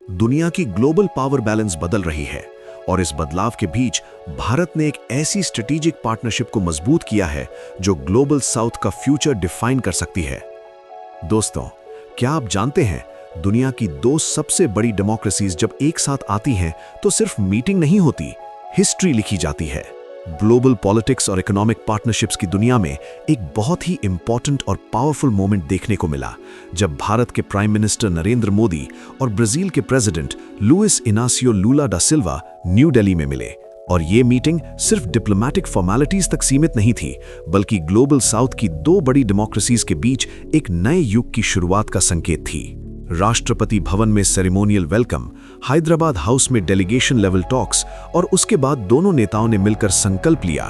दुनिया की global power balance बदल रही है और इस बदलाव के बीच भारत ने एक ऐसी स्ट्रेटेजिक पार्टनरशिप को मजबूत किया है जो ग्लोबल साउथ का फ्यूचर डिफाइन कर सकती है। दोस्तों, क्या आप जानते हैं, दुनिया की दो सबसे बड़ी डेमोक्रेसीज जब एक साथ आती हैं तो सिर्फ मीटिंग नहीं होती, हिस्ट्री लिखी जाती है। ग्लोबल पॉलिटिक्स और इकोनॉमिक पार्टनरशिप्स की दुनिया में एक बहुत ही इंपॉर्टेंट और पावरफुल मोमेंट देखने को मिला जब भारत के प्राइम मिनिस्टर नरेंद्र मोदी और ब्राजील के प्रेसिडेंट लुइस इनासियो लूला डा सिल्वा न्यू दिल्ली में मिले। और ये मीटिंग सिर्फ डिप्लोमैटिक फॉर्मेलिटीज तक सीमित नहीं थी, बल्कि ग्लोबल साउथ की दो बड़ी डेमोक्रेसीज के बीच एक नए युग की शुरुआत का संकेत थी। राष्ट्रपति भवन में सेरेमोनियल वेलकम, हैदराबाद हाउस में डेलीगेशन लेवल टॉक्स और उसके बाद दोनों नेताओं ने मिलकर संकल्प लिया,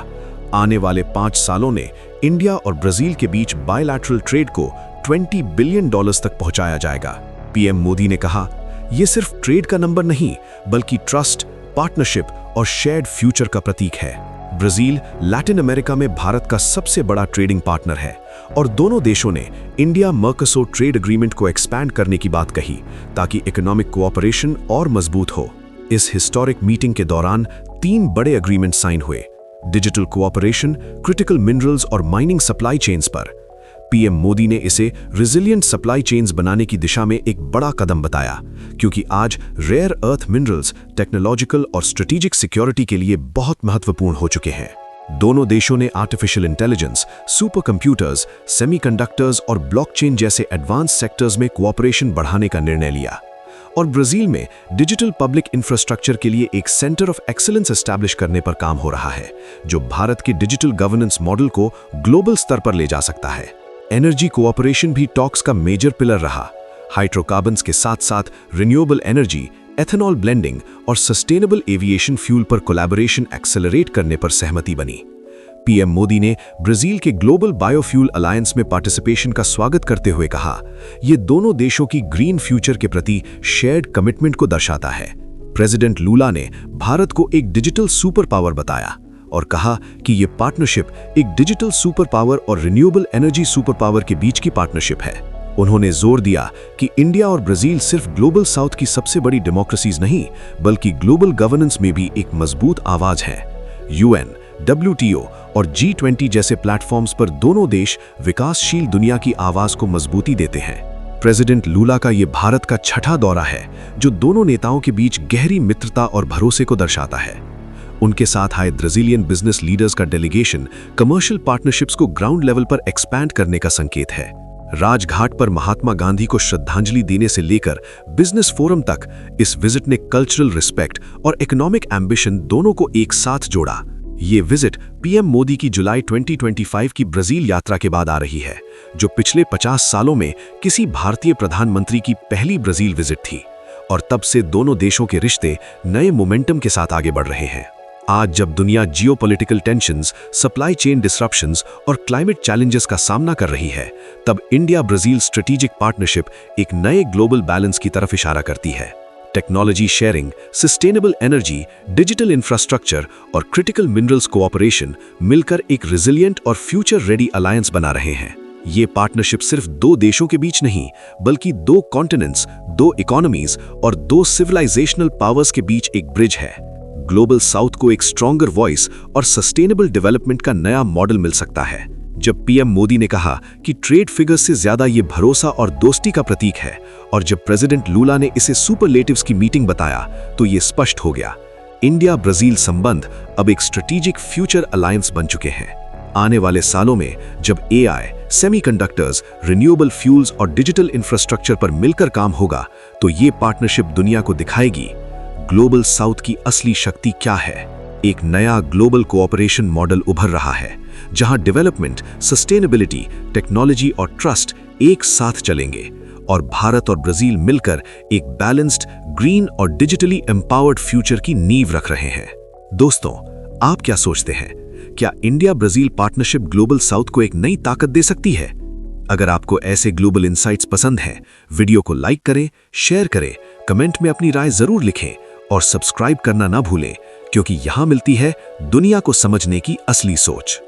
आने वाले 5 सालों में इंडिया और ब्राजील के बीच बायलैटरल ट्रेड को $20 बिलियन तक पहुंचाया जाएगा। पीएम मोदी ने कहा, यह सिर्फ ट्रेड का नंबर नहीं, बल्कि ट्रस्ट, पार्टनरशिप और शेयर्ड फ्यूचर का प्रतीक है। ब्राजील लैटिन अमेरिका में भारत का सबसे बड़ा ट्रेडिंग पार्टनर है और दोनों देशों ने इंडिया मर्कोसुर ट्रेड एग्रीमेंट को एक्सपैंड करने की बात कही ताकि इकोनॉमिक कोऑपरेशन और मजबूत हो। इस हिस्टोरिक मीटिंग के दौरान 3 बड़े एग्रीमेंट साइन हुए, डिजिटल कोऑपरेशन, क्रिटिकल मिनरल्स और माइनिंग सप्लाई चेन्स पर। पीएम मोदी ने इसे रिजिलिएंट सप्लाई चेन्स बनाने की दिशा में एक बड़ा कदम बताया, क्योंकि आज रेयर अर्थ मिनरल्स टेक्नोलॉजिकल और स्ट्रेटेजिक सिक्योरिटी के लिए बहुत महत्वपूर्ण हो चुके हैं। दोनों देशों ने artificial intelligence, super computers, semiconductors और ब्लॉकचेन जैसे एडवांस सेक्टर्स में कोऑपरेशन बढ़ाने का निर्णय लिया। और ब्राजील में डिजिटल पब्लिक इंफ्रास्ट्रक्चर के लिए एक सेंटर ऑफ एक्सीलेंस एस्टैब्लिश करने पर काम हो रहा है, जो भारत के डिजिटल गवर्नेंस मॉडल को ग्लोबल स्तर पर ले जा सकता है। एनर्जी कोऑपरेशन भी टॉक्स का मेजर पिलर रहा। हाइड्रोकार्बन्स के साथ साथ रिन्यूएबल एनर्जी, एथेनॉल ब्लेंडिंग और सस्टेनेबल एविएशन फ्यूल पर कोलैबोरेशन एक्सेलरेट करने पर सहमति बनी। पीएम मोदी ने ब्राजील के ग्लोबल बायोफ्यूल अलायंस में पार्टिसिपेशन का स्वागत करते हुए कहा, यह दोनों देशों की ग्रीन फ्यूचर के प्रति शेयर्ड कमिटमेंट को दर्शाता है। प्रेसिडेंट लूला ने भारत को एक डिजिटल सुपर पावर बताया और कहा कि यह पार्टनरशिप एक डिजिटल सुपर पावर और रिन्यूएबल एनर्जी सुपर पावर के बीच की पार्टनरशिप है। उन्होंने जोर दिया कि इंडिया और ब्राजील सिर्फ ग्लोबल साउथ की सबसे बड़ी डेमोक्रेसीज नहीं, बल्कि ग्लोबल गवर्नेंस में भी एक मजबूत आवाज है। यूएन, WTO और G20 जैसे प्लेटफॉर्म्स पर दोनों देश विकासशील दुनिया की आवाज को मजबूती देते हैं। प्रेसिडेंट लूला का ये भारत का 6ठा दौरा है, जो दोनों नेताओं के बीच गहरी मित्रता और भरोसे को दर्शाता है। उनके साथ आए ब्राजीलियन बिजनेस लीडर्स का डेलीगेशन कमर्शियल पार्टनरशिप्स को ग्राउंड लेवल पर एक्सपैंड करने का संकेत है। राजघाट पर महात्मा गांधी को श्रद्धांजलि देने से लेकर बिजनेस फोरम तक इस विजिट ने कल्चरल रिस्पेक्ट और इकोनॉमिक एम्बिशन दोनों को एक साथ जोड़ा। ये विजिट पीएम मोदी की जुलाई 2025 की ब्राजील यात्रा के बाद आ रही है, जो पिछले 50 सालों में किसी भारतीय प्रधानमंत्री की पहली ब्राजील विजिट थी। और तब से दोनों देशों के रिश्ते नए मोमेंटम के साथ आगे बढ़ रहे हैं। आज जब दुनिया geopolitical tensions, supply chain disruptions और क्लाइमेट चैलेंजेस का सामना कर रही है, तब इंडिया ब्राजील स्ट्रेटेजिक पार्टनरशिप एक नए ग्लोबल बैलेंस की तरफ इशारा करती है। Technology sharing, sustainable energy, digital infrastructure और क्रिटिकल मिनरल्स कोऑपरेशन मिलकर एक रिजिलिएंट और फ्यूचर रेडी अलायंस बना रहे हैं। ये पार्टनरशिप सिर्फ 2 देशों के बीच नहीं, बल्कि 2 कॉन्टिनेंट्स, 2 इकोनॉमीज और 2 सिविलाइजेशनल पावर्स के बीच एक ब्रिज है। ग्लोबल साउथ को एक स्ट्रॉन्गर वॉइस और सस्टेनेबल डेवलपमेंट का नया मॉडल मिल सकता है। जब पीएम मोदी ने कहा कि ट्रेड फिगर्स से ज्यादा ये भरोसा और दोस्ती का प्रतीक है, और जब प्रेसिडेंट लूला ने इसे सुपरलेटिव्स की मीटिंग बताया, तो ये स्पष्ट हो गया, इंडिया ब्राजील संबंध अब एक स्ट्रेटेजिक फ्यूचर अलायंस बन चुके हैं। आने वाले सालों में जब AI, सेमीकंडक्टर्स, रिन्यूएबल फ्यूल्स और डिजिटल इंफ्रास्ट्रक्चर पर मिलकर काम होगा, तो ये पार्टनरशिप दुनिया को दिखाएगी ग्लोबल साउथ की असली शक्ति क्या है। एक नया ग्लोबल कोऑपरेशन मॉडल उभर रहा है, जहां डेवलपमेंट, सस्टेनेबिलिटी, टेक्नोलॉजी और ट्रस्ट एक साथ चलेंगे और भारत और ब्राजील मिलकर एक बैलेंस्ड, ग्रीन और डिजिटली एम्पावर्ड फ्यूचर की नींव रख रहे हैं। दोस्तों, आप क्या सोचते हैं? क्या India Brazil partnership global south को एक नई ताकत दे सकती है? अगर आपको ऐसे ग्लोबल इंसाइट्स पसंद हैं, वीडियो को लाइक करें, शेयर करें, कमेंट में अपनी राय जरूर लिखें और सब्सक्राइब करना ना भूलें, क्योंकि यहां मिलती है दुनिया को समझने की असली सोच।